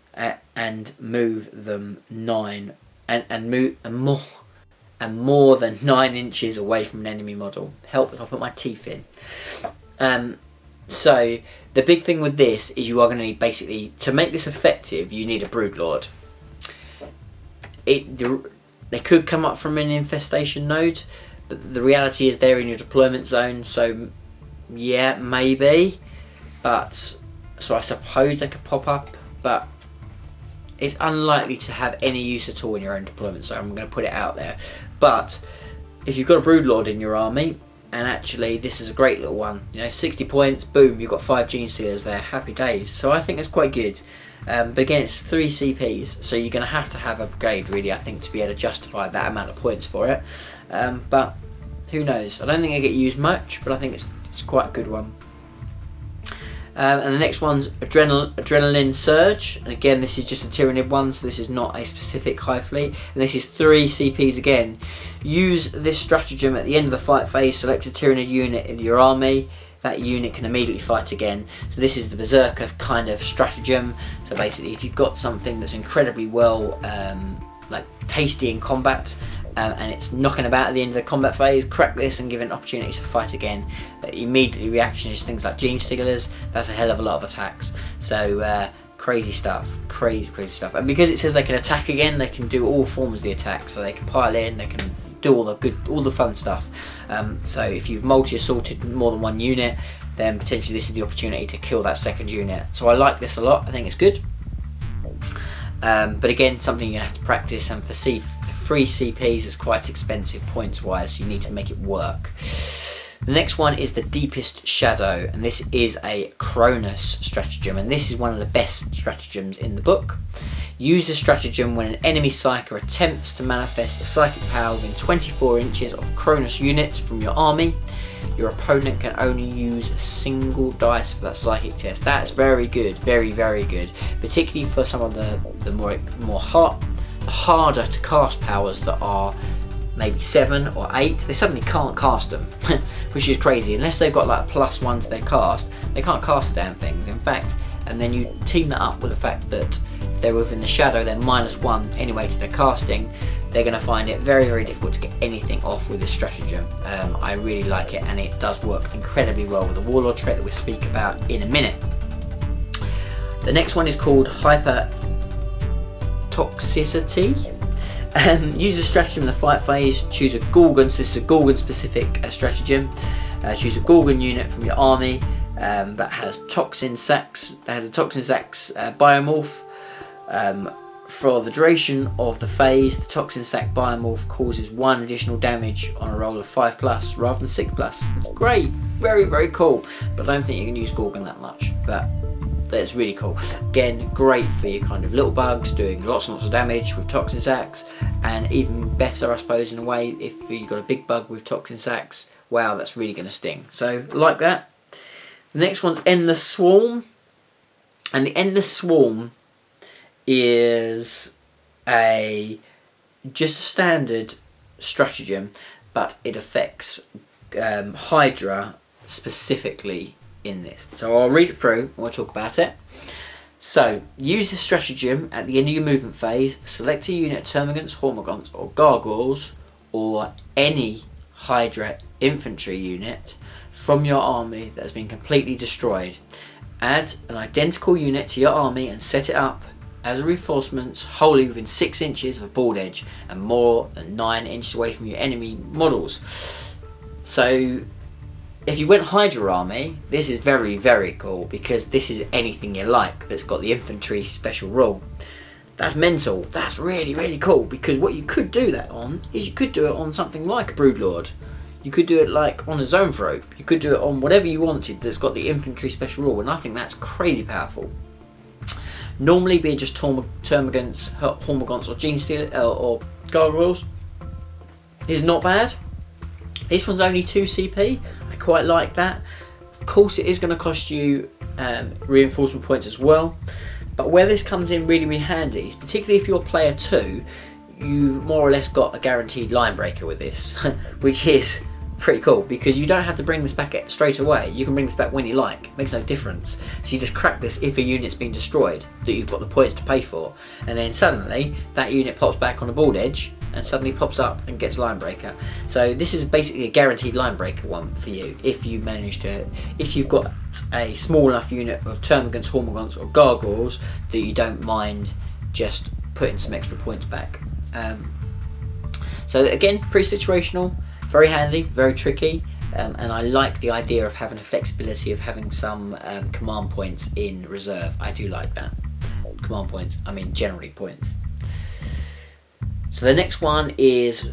more than 9 inches away from an enemy model. Help if I put my teeth in. So the big thing with this is you are going to need, basically, to make this effective, you need a Brood Lord. They could come up from an infestation node, but the reality is they're in your deployment zone, so yeah, maybe. But so I suppose they could pop up, but it's unlikely to have any use at all in your own deployment zone. I'm going to put it out there. But if you've got a Brood Lord in your army, and actually this is a great little one, you know, 60 points, boom, you've got 5 Gene Stealers there, happy days. So I think it's quite good. But again, it's 3 CPs, so you're going to have a brigade, really, I think, to be able to justify that amount of points for it. But who knows? I don't think I get used much, but I think it's quite a good one. And the next one's Adrenaline Surge, and again this is just a Tyranid one, so this is not a specific Hive fleet, and this is 3 CPs again. Use this stratagem at the end of the fight phase. Select a Tyranid unit in your army. That unit can immediately fight again. So this is the Berserker kind of stratagem. So basically, if you've got something that's incredibly well, like tasty in combat, and it's knocking about at the end of the combat phase, crack this and give it an opportunity to fight again. Immediately reaction is things like Gene Stealers. That's a hell of a lot of attacks. So crazy stuff, crazy stuff. And because it says they can attack again, they can do all forms of the attack. So they can pile in, they can do all the fun stuff. So if you've multi-assaulted more than 1 unit, then potentially this is the opportunity to kill that second unit. So I like this a lot. I think it's good. But again, something you're gonna have to practice, and for 3 CPs is quite expensive points wise, so you need to make it work. The next one is the Deepest Shadow, and this is a Cronus stratagem, and this is one of the best stratagems in the book. Use this stratagem when an enemy psyker attempts to manifest a psychic power within 24 inches of a Cronus unit from your army. Your opponent can only use a single dice for that psychic test. That's very good, very, very good, particularly for some of the harder to cast powers that are maybe 7 or 8. They suddenly can't cast them, which is crazy. Unless they've got like +1 to their cast, they can't cast the damn things. In fact, and then you team that up with the fact that if they're within the shadow, they're -1 anyway to their casting. They're going to find it very, very difficult to get anything off with this stratagem. I really like it, and it does work incredibly well with the Warlord trait that we'll speak about in a minute. The next one is called Hyper Toxicity. Use a stratagem in the fight phase. Choose a Gorgon, so this is a Gorgon specific stratagem. Choose a Gorgon unit from your army that has toxin sacs. That has a toxin sacs biomorph. For the duration of the phase, the toxin sac biomorph causes 1 additional damage on a roll of 5+ rather than 6+. It's great, very, very cool. But I don't think you can use Gorgon that much. But that's really cool. Again, great for your kind of little bugs, doing lots and lots of damage with toxin sacs, and even better, I suppose, in a way, if you've got a big bug with toxin sacs. Wow, that's really going to sting. So, like that. The next one's Endless Swarm, and the Endless Swarm is just a standard stratagem, but it affects Hydra specifically in this. So I'll read it through and we'll talk about it. So, use this stratagem at the end of your movement phase. Select a unit of termagants, hormagaunts or gargoyles, or any Hydra infantry unit from your army that has been completely destroyed. Add an identical unit to your army and set it up as a reinforcement wholly within 6 inches of a board edge and more than 9 inches away from your enemy models. So if you went Hydra army, this is very, very cool, because this is anything you like that's got the infantry special rule. That's mental. That's really, really cool, because what you could do that on is you could do it on something like a Broodlord. You could do it like on a Zoanthrope. You could do it on whatever you wanted that's got the infantry special rule, and I think that's crazy powerful. Normally being just termagants, hormagaunts or Genestealers or gargoyles is not bad. This one's only 2 CP. I quite like that. Of course it is going to cost you reinforcement points as well, but where this comes in really, really handy is particularly if you're player 2, you've more or less got a guaranteed line breaker with this, which is pretty cool, because you don't have to bring this back straight away. You can bring this back when you like. It makes no difference. So you just crack this if a unit's been destroyed that you've got the points to pay for, and then suddenly that unit pops back on the board edge and suddenly pops up and gets line breaker. So this is basically a guaranteed line breaker one for you if you manage to, if you've got a small enough unit of termagants, hormagaunts or gargoyles that you don't mind just putting some extra points back. So again, pretty situational. Very handy, very tricky, and I like the idea of having a flexibility of having some command points in reserve. I do like that. Command points, I mean generally points. So the next one is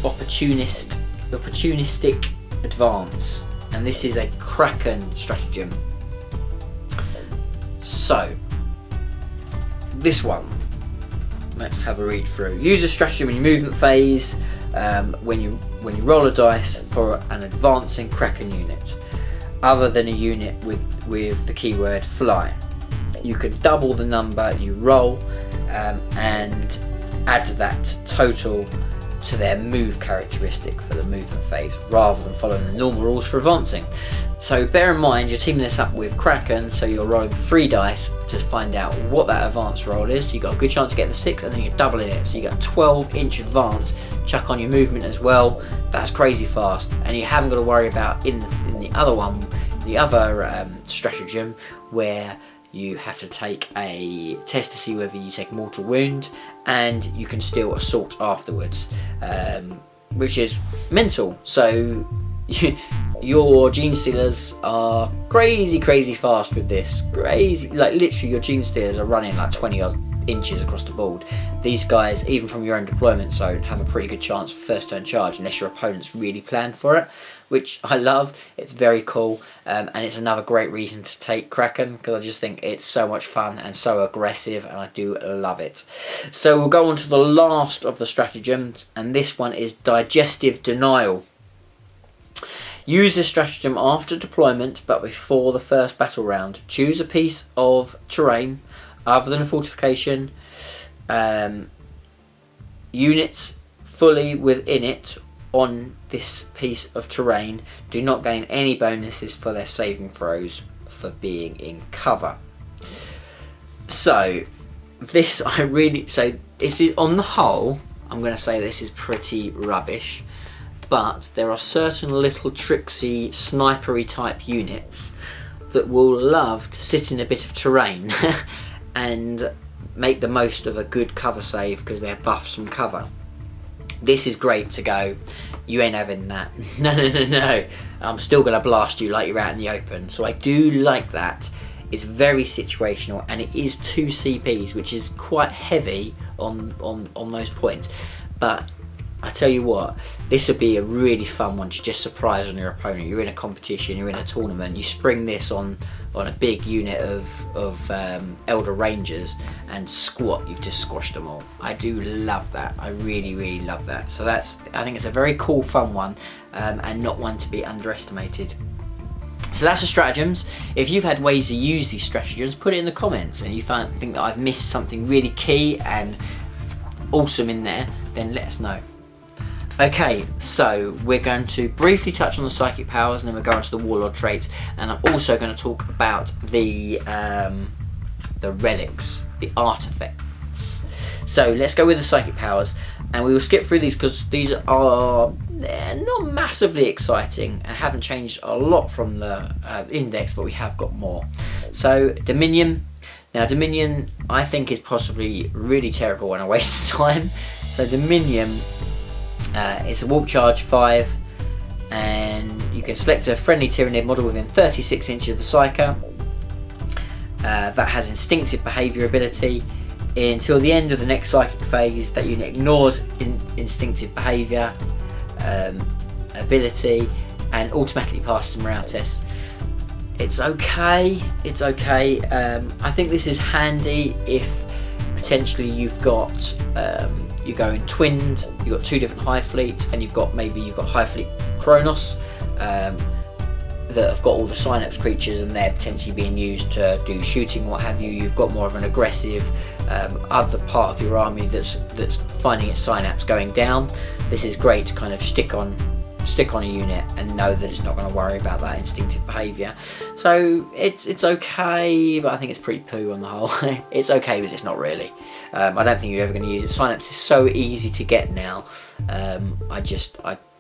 opportunistic advance, and this is a Kraken stratagem. So this one, let's have a read through. Use a stratagem in your movement phase when you roll a dice for an advancing Kraken unit, other than a unit with the keyword fly. You can double the number you roll and add that total to their move characteristic for the movement phase, rather than following the normal rules for advancing. So bear in mind you're teaming this up with Kraken, so you're rolling 3 dice to find out what that advance roll is. You've got a good chance to get the 6, and then you're doubling it, so you got a 12-inch advance. Chuck on your movement as well. That's crazy fast, and you haven't got to worry about in the other one, the other stratagem, where you have to take a test to see whether you take mortal wound, and you can still assault afterwards, which is mental. So your Genestealers are crazy fast with this. Crazy, like literally your Genestealers are running like 20 odd inches across the board. These guys, even from your own deployment zone, have a pretty good chance for first turn charge unless your opponent's really planned for it, which I love. It's very cool, and it's another great reason to take Kraken, because I just think it's so much fun and so aggressive, and I do love it. So we'll go on to the last of the stratagems, and this one is Digestive Denial. Use this stratagem after deployment but before the first battle round. Choose a piece of terrain other than a fortification, units fully within it on this piece of terrain do not gain any bonuses for their saving throws for being in cover. So this this is, on the whole, I'm going to say this is pretty rubbish, but there are certain little tricksy snipery type units that will love to sit in a bit of terrain and make the most of a good cover save because they're buffs from cover. This is great to go, you ain't having that. No. I'm still going to blast you like you're out in the open. So I do like that. It's very situational, and it is 2 CPs, which is quite heavy on those points. But I tell you what, this would be a really fun one to just surprise on your opponent. You're in a competition, you're in a tournament, you spring this on a big unit of Elder Rangers and squat, you've just squashed them all. I do love that. I really love that. So I think it's a very cool, fun one, and not one to be underestimated. So that's the stratagems. If you've had ways to use these stratagems, put it in the comments, and you think that I've missed something really key and awesome in there, then let us know. Okay, so we're going to briefly touch on the psychic powers, and then we'll go on to the warlord traits, and I'm also going to talk about the relics, the artifacts. So let's go with the psychic powers, and we will skip through these because these are not massively exciting and haven't changed a lot from the index, but we have got more. So Dominion. Now Dominion I think is possibly really terrible and a waste of time. So Dominion, it's a warp charge 5, and you can select a friendly Tyranid model within 36 inches of the psyker that has instinctive behaviour ability. Until the end of the next psychic phase, that unit ignores instinctive behaviour ability and automatically passes morale tests. It's okay. I think this is handy if potentially you've got you're going twinned, you've got 2 different Hive fleets, and you've got Hive fleet Kronos that have got all the synapse creatures, and they're potentially being used to do shooting, what have you. You've got more of an aggressive other part of your army that's finding its synapse going down. This is great to kind of stick on a unit and know that it's not going to worry about that instinctive behaviour. So it's okay, but I think it's pretty poo on the whole. It's okay, but it's not really. I don't think you're ever going to use it. Synapse is so easy to get now.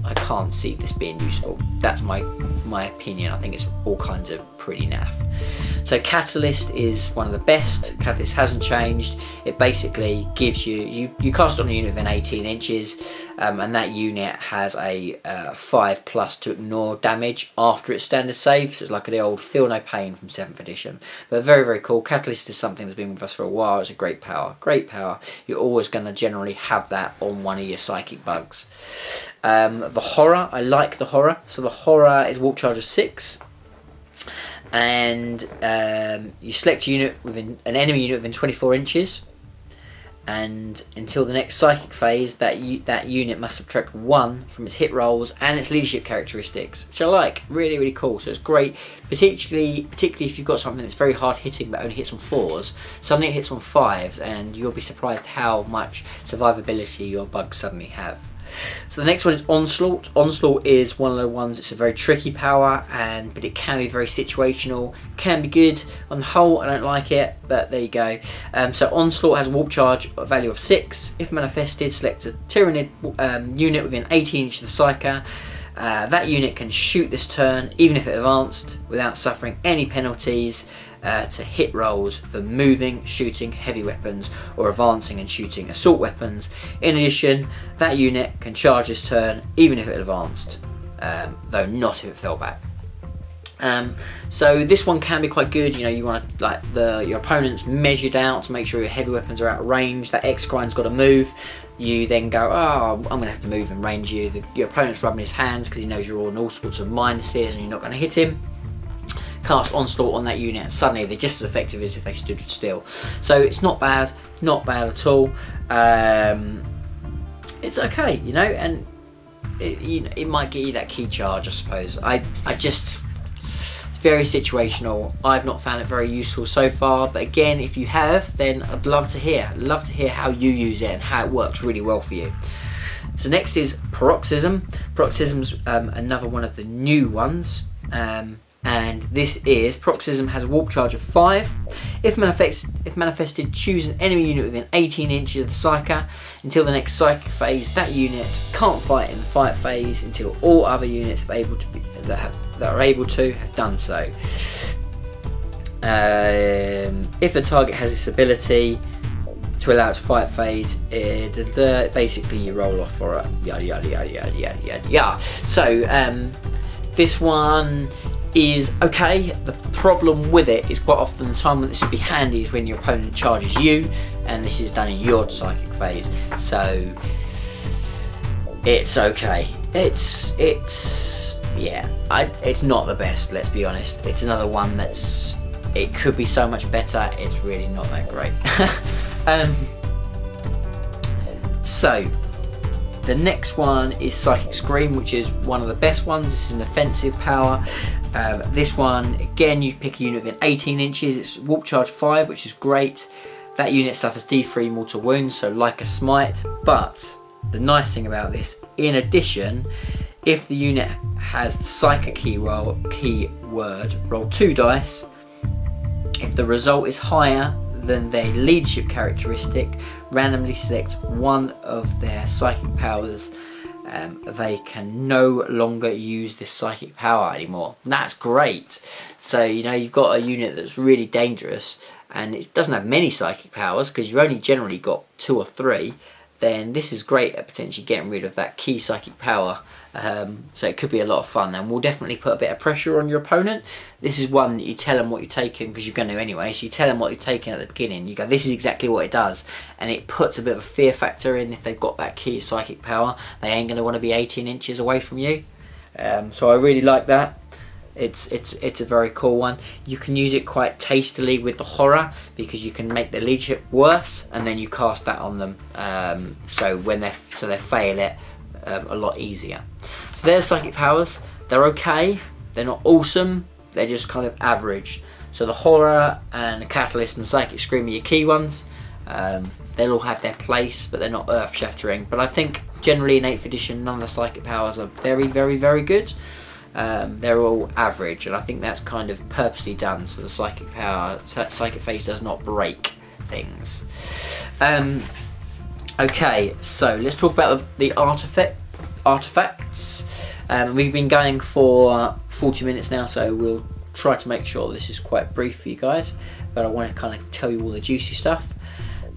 I can't see this being useful. That's my opinion. I think it's all kinds of pretty naff. So Catalyst is one of the best. Catalyst hasn't changed. It basically gives you cast on a unit within 18 inches, and that unit has a 5+ to ignore damage after its standard save. So it's like the old Feel No Pain from 7th edition. But very cool. Catalyst is something that's been with us for a while. It's a great power. You're always going to generally have that on one of your psychic bugs. The Horror, I like the Horror. So the Horror is warp charge of 6, and you select a unit within an enemy unit within 24 inches, and until the next psychic phase, that unit must subtract 1 from its hit rolls and its leadership characteristics, which I like. Really cool. So it's great, particularly if you've got something that's very hard hitting but only hits on 4s. Suddenly it hits on 5s, and you'll be surprised how much survivability your bugs suddenly have. So the next one is Onslaught. Onslaught is one of the ones, it's a very tricky power, but it can be very situational, can be good. On the whole, I don't like it, but there you go. So Onslaught has a warp charge value of 6. If manifested, select a Tyranid unit within 18 inches of the psyker. That unit can shoot this turn, even if it advanced, without suffering any penalties to hit rolls for moving, shooting heavy weapons, or advancing and shooting assault weapons. In addition, that unit can charge this turn, even if it advanced, though not if it fell back. So this one can be quite good. You know, you want like your opponent's measured out to make sure your heavy weapons are out of range. That X grind's got to move. You then go, oh, I'm gonna have to move and range you. Your opponent's rubbing his hands because he knows you're on all sorts of minuses and you're not going to hit him. Cast onslaught on that unit and suddenly they're just as effective as if they stood still. So it's not bad at all. It's okay, you know, and it might get you that key charge, I suppose. It's very situational. I've not found it very useful so far, but again, if you have, then I'd love to hear how you use it and how it works really well for you. So next is Paroxysm. Paroxysm's another one of the new ones, and this is Paroxysm has a warp charge of 5. If manifested, choose an enemy unit within 18 inches of the psyker. Until the next psychic phase, that unit can't fight in the fight phase until all other units that are able to have done so. If the target has this ability to allow it to fight phase, basically you roll off for it. Yada yada yada yada yada yada yada. So this one is okay. The problem with it is quite often the time when this would be handy is when your opponent charges you, and this is done in your psychic phase. So it's okay. It's not the best, let's be honest. It's another one it could be so much better. It's really not that great. So the next one is Psychic Scream, which is one of the best ones. This is an offensive power. This one, again, you pick a unit within 18 inches. It's warp charge 5, which is great. That unit suffers D3 mortal wounds, so like a smite. But the nice thing about this, in addition, if the unit has the psychic keyword, roll 2 dice. If the result is higher than their leadership characteristic, randomly select one of their psychic powers. They can no longer use this psychic power anymore. And that's great. So, you know, you've got a unit that's really dangerous and it doesn't have many psychic powers because you've only generally got 2 or 3. Then this is great at potentially getting rid of that key psychic power. So it could be a lot of fun, and will definitely put a bit of pressure on your opponent. This is one that you tell them what you're taking, because you're going to anyway, so you tell them what you're taking at the beginning. You go, this is exactly what it does, and it puts a bit of a fear factor in. If they've got that key psychic power, they ain't going to want to be 18 inches away from you. So I really like that. It's a very cool one. You can use it quite tastily with the horror, because you can make their leadership worse and then you cast that on them, so they fail it a lot easier. So their psychic powers, they're okay, they're not awesome, they're just kind of average. So the horror and the catalyst and psychic scream are your key ones. They'll all have their place, but they're not earth shattering. But I think generally in 8th edition none of the psychic powers are very, very, very good. They're all average, and I think that's kind of purposely done so the psychic phase does not break things. Okay, so let's talk about the artifacts. We've been going for 40 minutes now, so we'll try to make sure this is quite brief for you guys, but I want to kind of tell you all the juicy stuff.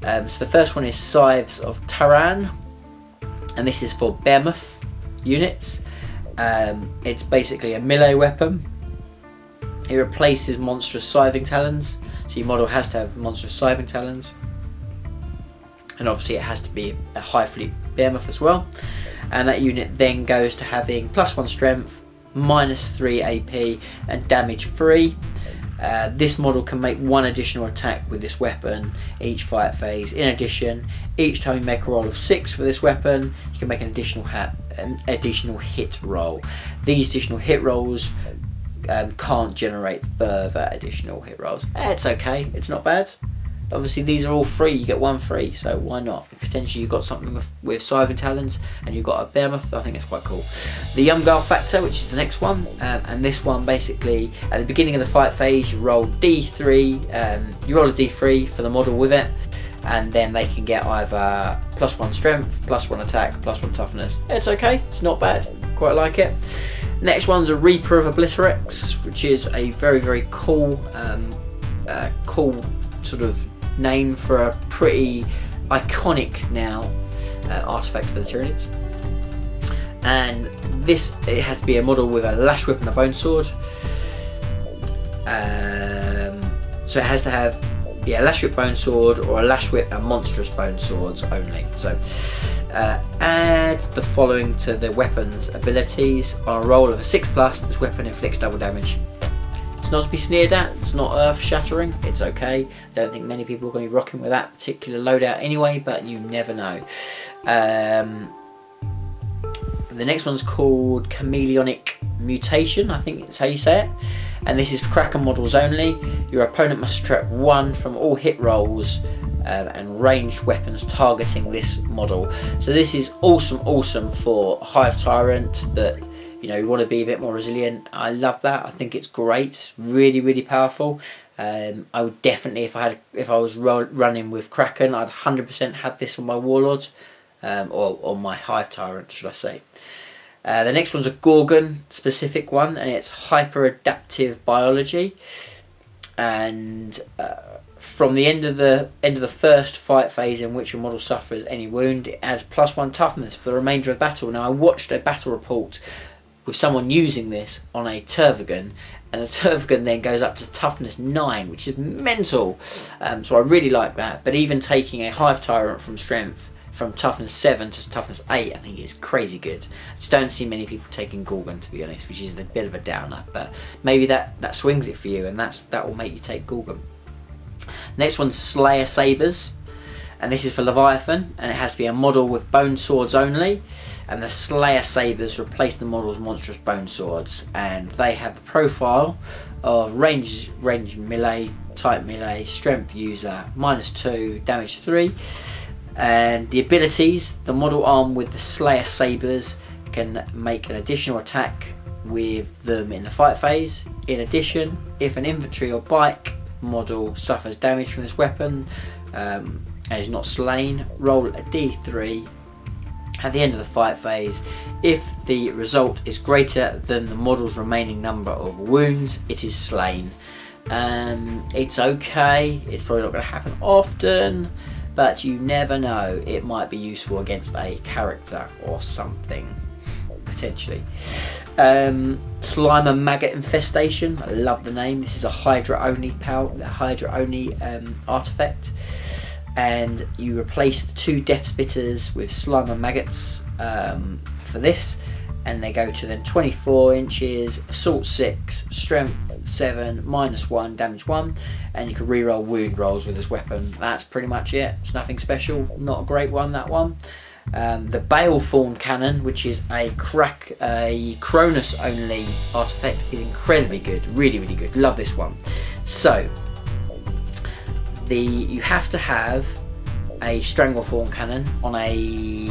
So the first one is Scythes of Tyranid, and this is for Behemoth units. It's basically a melee weapon. It replaces Monstrous scything talons, so your model has to have Monstrous scything talons, and obviously it has to be a high fleet Behemoth as well. And that unit then goes to having +1 strength, -3 AP, and damage 3. This model can make 1 additional attack with this weapon each fight phase. In addition, each time you make a roll of 6 for this weapon, you can make an additional hit roll. These additional hit rolls can't generate further additional hit rolls. It's okay, it's not bad. Obviously these are all free, you get 1 free, so why not? If potentially you've got something with scything talons and you've got a Behemoth, I think it's quite cool. The Yumgal factor, which is the next one, and this one basically, at the beginning of the fight phase, you roll D3, you roll a D3 for the model with it, and then they can get either +1 strength, +1 attack, +1 toughness. It's okay, it's not bad, quite like it. Next one's a Reaper of Obliterex, which is a very, very cool, cool sort of name for a pretty iconic now artifact for the Tyranids. And this, it has to be a model with a lash whip and a bone sword. So it has to have, yeah, a Lash Whip Bone Sword or a Lash Whip and Monstrous Bone Swords only. So add the following to the weapon's abilities. On a roll of a 6+, this weapon inflicts double damage. It's not to be sneered at, it's not earth shattering, it's okay. I don't think many people are going to be rocking with that particular loadout anyway, but you never know. The next one's called Chameleonic Mutation, I think that's how you say it. And this is for Kraken models only. Your opponent must subtract 1 from all hit rolls and ranged weapons targeting this model. So this is awesome for Hive Tyrant that, you know, you want to be a bit more resilient. I love that. I think it's great. Really powerful. I would definitely, if I was running with Kraken, I'd 100% have this on my Warlords, or my Hive Tyrant, should I say. The next one's a Gorgon specific one, and it's hyper adaptive biology. And from the end of the first fight phase in which your model suffers any wound, it has +1 toughness for the remainder of battle. Now, I watched a battle report with someone using this on a Tervagon, and the Tervagon then goes up to toughness 9, which is mental. So I really like that. But even taking a Hive Tyrant from toughness 7 to toughness 8, I think is crazy good. I just don't see many people taking Gorgon, to be honest, which is a bit of a downer. But maybe that swings it for you, and that will make you take Gorgon. Next one's Slayer Sabers, and this is for Leviathan, and it has to be a model with bone swords only. And the Slayer Sabers replace the model's monstrous bone swords, and they have the profile of range melee, type melee, strength user, -2, damage 3. And the abilities, the model armed with the Slayer Sabers can make an additional attack with them in the fight phase. In addition, if an infantry or bike model suffers damage from this weapon and is not slain, roll a d3 at the end of the fight phase. If the result is greater than the model's remaining number of wounds, it is slain. It's okay, it's probably not going to happen often, but you never know, it might be useful against a character or something, potentially. Slimer Maggot Infestation, I love the name. This is a Hydra only artifact, and you replace the 2 Death Spitters with Slimer Maggots for this, and they go to then 24 inches, assault 6, strength 7, -1, damage 1, and you can reroll wound rolls with this weapon. That's pretty much it. It's nothing special, not a great one, that one. The Balethorn Cannon, which is a Cronus only artifact, is incredibly good, really good. Love this one. So you have to have a Stranglethorn Cannon on a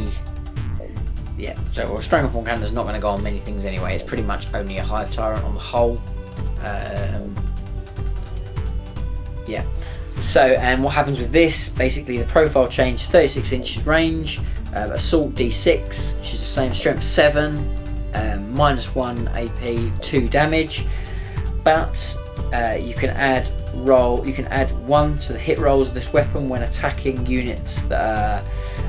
so a Stranglethorn Cannon is not going to go on many things anyway. It's pretty much only a Hive Tyrant on the whole. So, and what happens with this, basically the profile change, 36 inches range, assault d6, which is the same, strength 7, -1 AP, 2 damage, but you can add 1 to the hit rolls of this weapon when attacking units that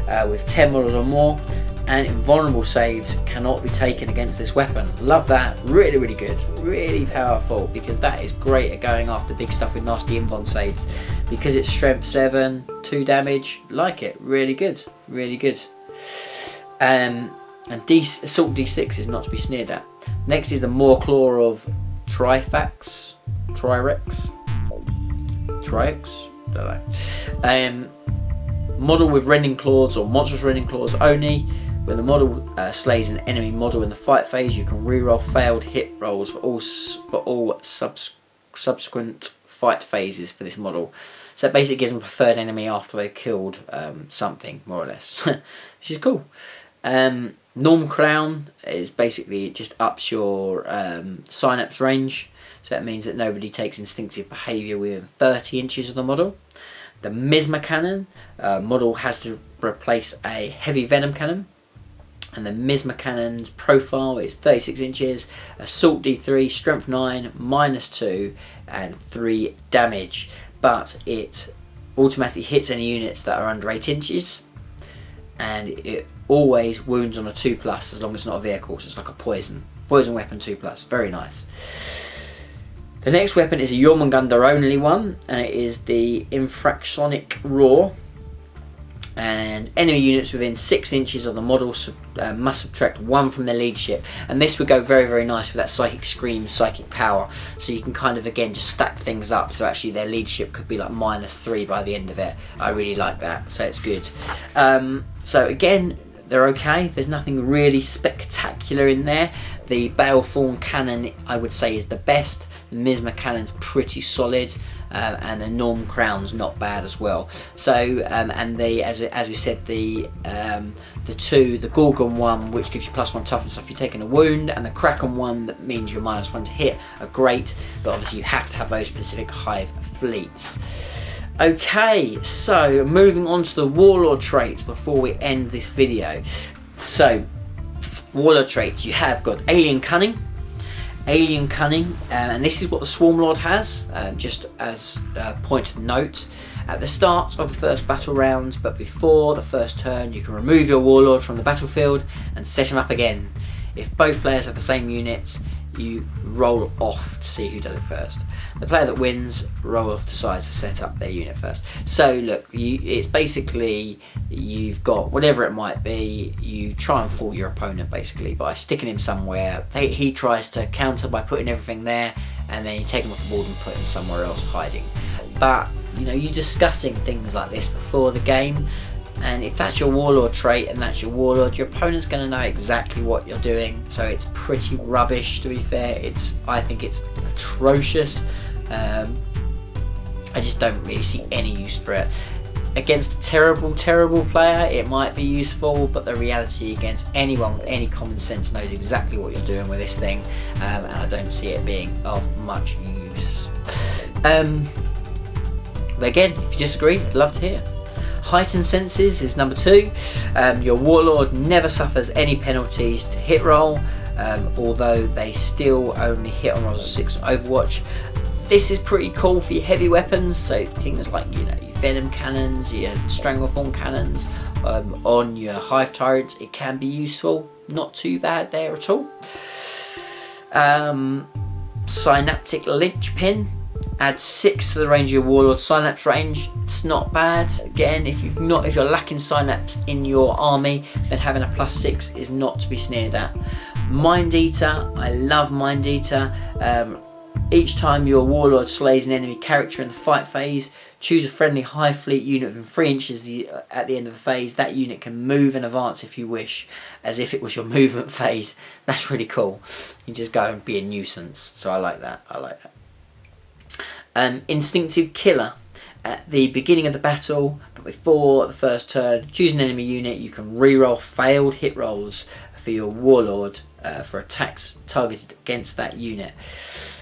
are with 10 models or more, and invulnerable saves cannot be taken against this weapon. Love that. Really good, really powerful, because that is great at going after big stuff with nasty invuln saves. Because it's strength 7, 2 damage, like it, really good. And assault d6 is not to be sneered at. Next is the Maw-Claw of Trirex, don't know. Model with rending claws or monstrous rending claws only. When the model slays an enemy model in the fight phase, you can reroll failed hit rolls for all subsequent fight phases for this model. So it basically gives them a preferred enemy after they've killed something, more or less, which is cool. Norm Clown is basically, it just ups your synapse range, so that means that nobody takes instinctive behaviour within 30 inches of the model. The Misma Cannon model has to replace a heavy venom cannon, and the Misma Cannon's profile is 36 inches, assault d3, strength 9, -2 and 3 damage, but it automatically hits any units that are under 8 inches, and it always wounds on a 2+ as long as it's not a vehicle, so it's like a poison weapon 2+, very nice. The next weapon is a Jormungandr only one, and it is the Infrasonic Roar. And enemy units within 6 inches of the model must subtract 1 from their leadership, and this would go very, very nice with that Psychic Scream, Psychic Power, so you can kind of again just stack things up, so actually their leadership could be like -3 by the end of it. I really like that, so it's good. So again, they're okay, there's nothing really spectacular in there. The Baleful Cannon I would say is the best, the Misma Cannon's pretty solid, and the Norm Crown's not bad as well. So and the as we said, the Gorgon one, which gives you +1 toughness if you're taking a wound, and the Kraken one that means you're -1 to hit, are great, but obviously you have to have those specific Hive fleets. Okay, so moving on to the Warlord traits before we end this video. So Warlord traits, you have got Alien Cunning, and this is what the Swarm Lord has, just as a point of note. At the start of the first battle round, but before the first turn, you can remove your Warlord from the battlefield and set him up again. If both players have the same units, you roll off to see who does it first. The player that wins, roll off decides to set up their unit first. So look, it's basically, you've got whatever it might be, you try and fool your opponent basically by sticking him somewhere. He tries to counter by putting everything there, and then you take him off the board and put him somewhere else hiding. But you know, you're discussing things like this before the game, and if that's your Warlord trait and that's your Warlord, your opponent's going to know exactly what you're doing. So it's pretty rubbish, to be fair. I think it's atrocious. I just don't really see any use for it. Against a terrible player, it might be useful, but the reality, against anyone with any common sense knows exactly what you're doing with this thing, and I don't see it being of much use. But again, if you disagree, I'd love to hear. Heightened Senses is number 2. Your Warlord never suffers any penalties to hit roll, although they still only hit on rolls of 6 on Overwatch. This is pretty cool for your heavy weapons, so things like, you know, your Venom Cannons, your Stranglethorn Cannons, on your Hive Turrets, it can be useful. Not too bad there at all. Synaptic Linchpin. Add 6 to the range of your Warlord Synapse range. It's not bad. Again, if you're lacking Synapse in your army, then having a +6 is not to be sneered at. Mind Eater, I love Mind Eater. Each time your Warlord slays an enemy character in the fight phase, choose a friendly Hive fleet unit within 3 inches at the end of the phase. That unit can move and advance if you wish, as if it was your movement phase. That's really cool. You just go and be a nuisance. So I like that. Instinctive Killer. At the beginning of the battle, but before the first turn, choose an enemy unit. You can reroll failed hit rolls for your Warlord for attacks targeted against that unit.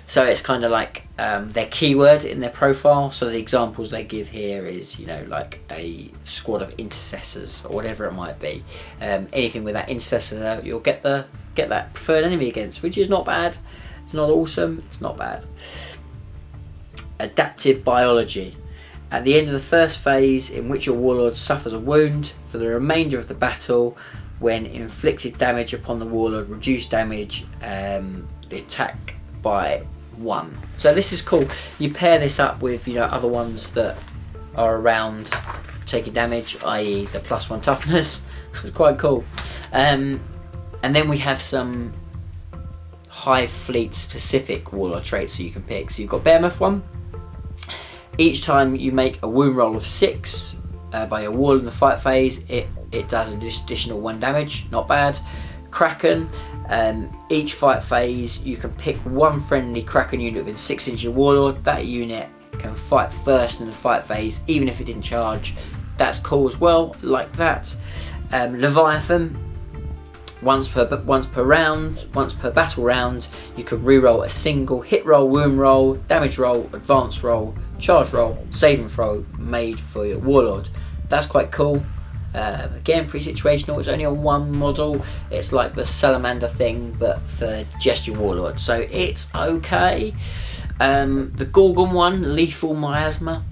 So it's kind of like their keyword in their profile. So the examples they give here is, you know, like a squad of intercessors or whatever it might be. Anything with that intercessor, you'll get that preferred enemy against, which is not bad. It's not awesome. It's not bad. Adaptive Biology. At the end of the first phase, in which your Warlord suffers a wound, for the remainder of the battle, when inflicted damage upon the Warlord, reduce damage the attack by 1. So this is cool. You pair this up with, you know, other ones that are around taking damage, i.e. the +1 toughness. It's quite cool. And then we have some Hive fleet specific Warlord traits so you can pick. So you've got Behemoth one. Each time you make a wound roll of 6 by your Warlord in the fight phase, it does an additional 1 damage. Not bad. Kraken. Each fight phase you can pick one friendly Kraken unit within 6 inches of your Warlord. That unit can fight first in the fight phase, even if it didn't charge. That's cool as well, like that. Leviathan. Once per battle round, you can reroll a single hit roll, wound roll, damage roll, advance roll, charge roll, saving throw made for your Warlord. That's quite cool. Again, pretty situational. It's only on one model. It's like the salamander thing, but for just your Warlord. So it's okay. The Gorgon one, Lethal Miasma.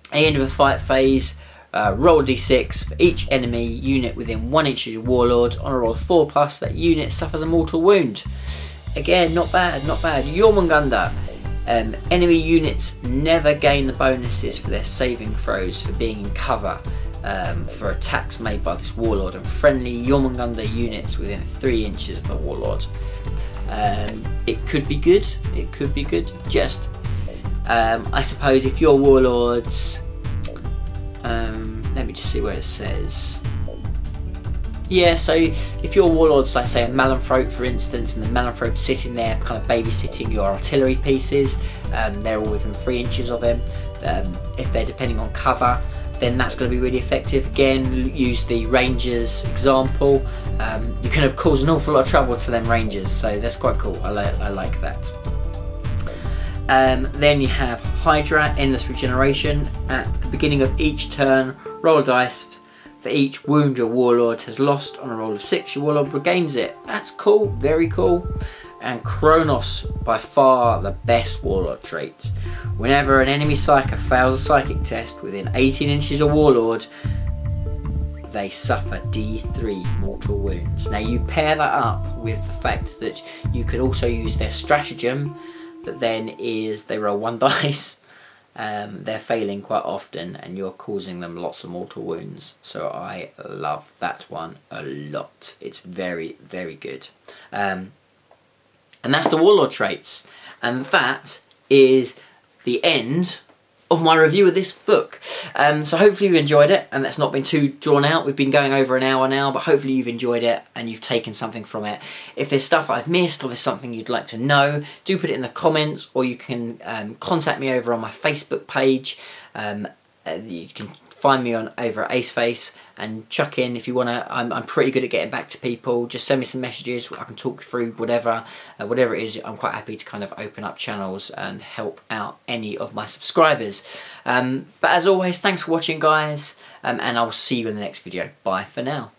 At the end of a fight phase, roll a d6 for each enemy unit within 1 inch of your Warlord. On a roll of 4+, that unit suffers a mortal wound. Again, not bad, not bad. Jormungandr. Enemy units never gain the bonuses for their saving throws for being in cover for attacks made by this Warlord, and friendly Jormungandr units within 3 inches of the Warlord. It could be good, it could be good. Just I suppose if your Warlords, let me just see where it says. Yeah, so if your Warlord's like say a Malumthrope for instance, and the Malumthrope's sitting there kind of babysitting your artillery pieces, they're all within 3 inches of him. If they're depending on cover, then that's going to be really effective. Again, use the Rangers example. You can cause an awful lot of trouble to them Rangers, so that's quite cool. I like that. Then you have Hydra, Endless Regeneration. At the beginning of each turn, roll a dice. For each wound your Warlord has lost on a roll of 6, your Warlord regains it. That's cool, very cool. And Kronos, by far the best Warlord trait. Whenever an enemy psyker fails a psychic test within 18 inches of Warlord, they suffer D3 mortal wounds. Now you pair that up with the fact that you can also use their stratagem, that then is they roll 1 dice. They're failing quite often and you're causing them lots of mortal wounds, so I love that one a lot. It's very, very good. And that's the Warlord traits, and that is the end of my review of this book. So hopefully you enjoyed it, and that's not been too drawn out. We've been going over an hour now, but hopefully you've enjoyed it and you've taken something from it. If there's stuff I've missed or there's something you'd like to know, do put it in the comments, or you can contact me over on my Facebook page. You can find me over at Aceface and chuck in if you want to. I'm pretty good at getting back to people. Just send me some messages. I can talk through whatever it is. I'm quite happy to kind of open up channels and help out any of my subscribers. But as always, thanks for watching, guys, and I will see you in the next video. Bye for now.